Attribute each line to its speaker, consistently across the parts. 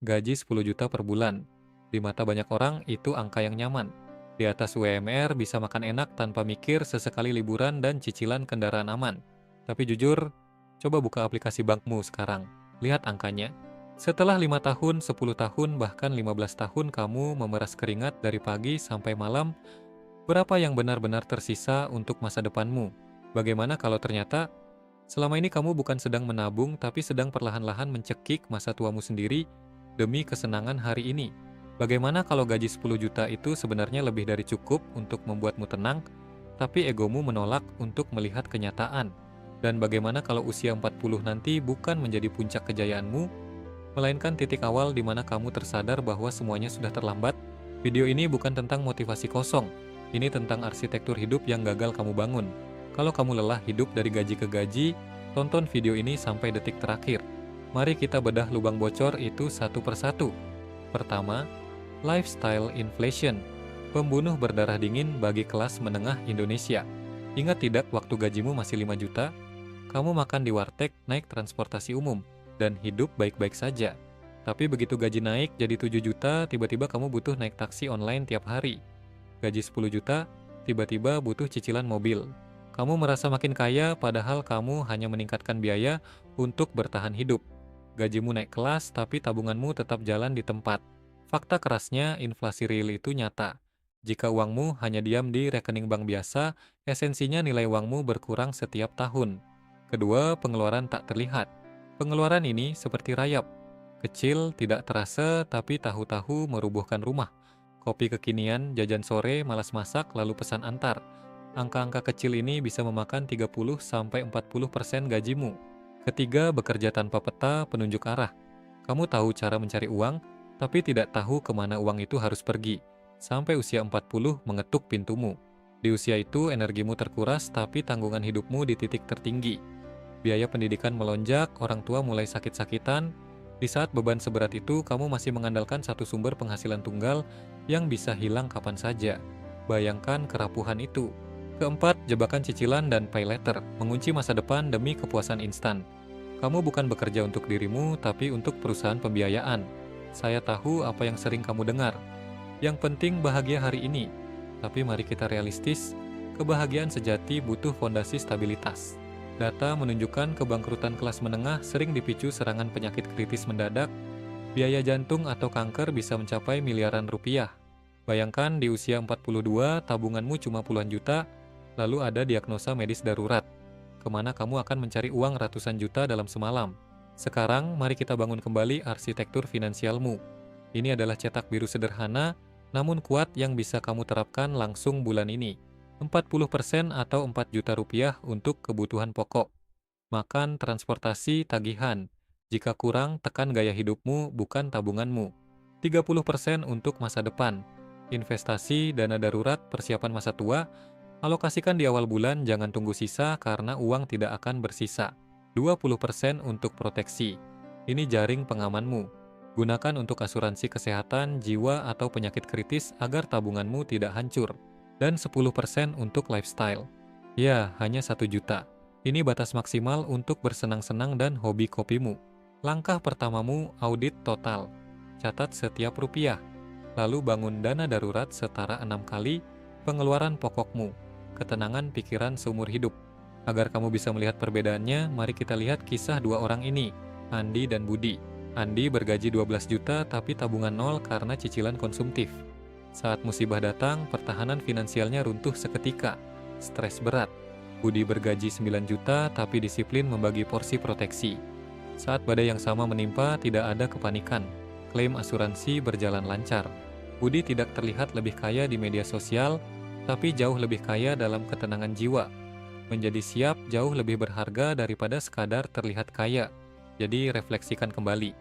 Speaker 1: Gaji 10 juta per bulan. Di mata banyak orang, itu angka yang nyaman. Di atas UMR bisa makan enak tanpa mikir, sesekali liburan dan cicilan kendaraan aman. Tapi jujur, coba buka aplikasi bankmu sekarang. Lihat angkanya. Setelah 5 tahun, 10 tahun, bahkan 15 tahun kamu memeras keringat dari pagi sampai malam, berapa yang benar-benar tersisa untuk masa depanmu? Bagaimana kalau ternyata selama ini kamu bukan sedang menabung, tapi sedang perlahan-lahan mencekik masa tuamu sendiri demi kesenangan hari ini? Bagaimana kalau gaji 10 juta itu sebenarnya lebih dari cukup untuk membuatmu tenang, tapi egomu menolak untuk melihat kenyataan? Dan bagaimana kalau usia 40 nanti bukan menjadi puncak kejayaanmu, melainkan titik awal di mana kamu tersadar bahwa semuanya sudah terlambat? Video ini bukan tentang motivasi kosong, ini tentang arsitektur hidup yang gagal kamu bangun. Kalau kamu lelah hidup dari gaji ke gaji, tonton video ini sampai detik terakhir. Mari kita bedah lubang bocor itu satu persatu. Pertama, lifestyle inflation, pembunuh berdarah dingin bagi kelas menengah Indonesia. Ingat tidak waktu gajimu masih 5 juta, kamu makan di warteg, naik transportasi umum, dan hidup baik-baik saja. Tapi begitu gaji naik jadi 7 juta, tiba-tiba kamu butuh naik taksi online tiap hari. Gaji 10 juta, tiba-tiba butuh cicilan mobil. Kamu merasa makin kaya padahal kamu hanya meningkatkan biaya untuk bertahan hidup. Gajimu naik kelas tapi tabunganmu tetap jalan di tempat. Fakta kerasnya, inflasi real itu nyata. Jika uangmu hanya diam di rekening bank biasa, esensinya nilai uangmu berkurang setiap tahun. Kedua, pengeluaran tak terlihat. Pengeluaran ini seperti rayap. Kecil, tidak terasa, tapi tahu-tahu merubuhkan rumah. Kopi kekinian, jajan sore, malas masak, lalu pesan antar. Angka-angka kecil ini bisa memakan 30-40% gajimu. Ketiga, bekerja tanpa peta penunjuk arah. Kamu tahu cara mencari uang, tapi tidak tahu kemana uang itu harus pergi. Sampai usia 40 mengetuk pintumu. Di usia itu, energimu terkuras, tapi tanggungan hidupmu di titik tertinggi. Biaya pendidikan melonjak, orang tua mulai sakit-sakitan. Di saat beban seberat itu, kamu masih mengandalkan satu sumber penghasilan tunggal yang bisa hilang kapan saja. Bayangkan kerapuhan itu. Keempat, jebakan cicilan dan pay later, mengunci masa depan demi kepuasan instan. Kamu bukan bekerja untuk dirimu, tapi untuk perusahaan pembiayaan. Saya tahu apa yang sering kamu dengar. Yang penting bahagia hari ini. Tapi mari kita realistis, kebahagiaan sejati butuh fondasi stabilitas. Data menunjukkan kebangkrutan kelas menengah sering dipicu serangan penyakit kritis mendadak. Biaya jantung atau kanker bisa mencapai miliaran rupiah. Bayangkan di usia 42, tabunganmu cuma puluhan juta, lalu ada diagnosa medis darurat. Kemana kamu akan mencari uang ratusan juta dalam semalam? Sekarang, mari kita bangun kembali arsitektur finansialmu. Ini adalah cetak biru sederhana, namun kuat yang bisa kamu terapkan langsung bulan ini. 40% atau 4 juta rupiah untuk kebutuhan pokok. Makan, transportasi, tagihan. Jika kurang, tekan gaya hidupmu, bukan tabunganmu. 30% untuk masa depan. Investasi, dana darurat, persiapan masa tua. Alokasikan di awal bulan, jangan tunggu sisa karena uang tidak akan bersisa. 20% untuk proteksi. Ini jaring pengamanmu. Gunakan untuk asuransi kesehatan, jiwa, atau penyakit kritis agar tabunganmu tidak hancur. Dan 10% untuk lifestyle. Ya, hanya 1 juta. Ini batas maksimal untuk bersenang-senang dan hobi kopimu. Langkah pertamamu, audit total. Catat setiap rupiah. Lalu bangun dana darurat setara 6 kali pengeluaran pokokmu. Ketenangan pikiran seumur hidup. Agar kamu bisa melihat perbedaannya, mari kita lihat kisah dua orang ini, Andi dan Budi. Andi bergaji 12 juta tapi tabungan nol karena cicilan konsumtif. Saat musibah datang, pertahanan finansialnya runtuh seketika. Stres berat. Budi bergaji 9 juta tapi disiplin membagi porsi proteksi. Saat badai yang sama menimpa, tidak ada kepanikan. Klaim asuransi berjalan lancar. Budi tidak terlihat lebih kaya di media sosial, tapi jauh lebih kaya dalam ketenangan jiwa. Menjadi siap jauh lebih berharga daripada sekadar terlihat kaya. Jadi refleksikan kembali.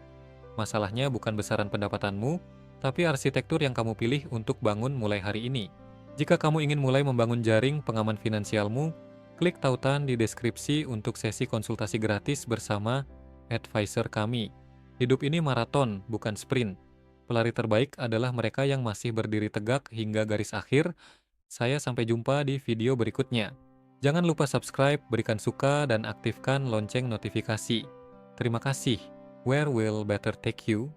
Speaker 1: Masalahnya bukan besaran pendapatanmu, tapi arsitektur yang kamu pilih untuk bangun mulai hari ini. Jika kamu ingin mulai membangun jaring pengaman finansialmu, klik tautan di deskripsi untuk sesi konsultasi gratis bersama advisor kami. Hidup ini maraton, bukan sprint. Pelari terbaik adalah mereka yang masih berdiri tegak hingga garis akhir. Saya sampai jumpa di video berikutnya. Jangan lupa subscribe, berikan suka, dan aktifkan lonceng notifikasi. Terima kasih. Where will better take you?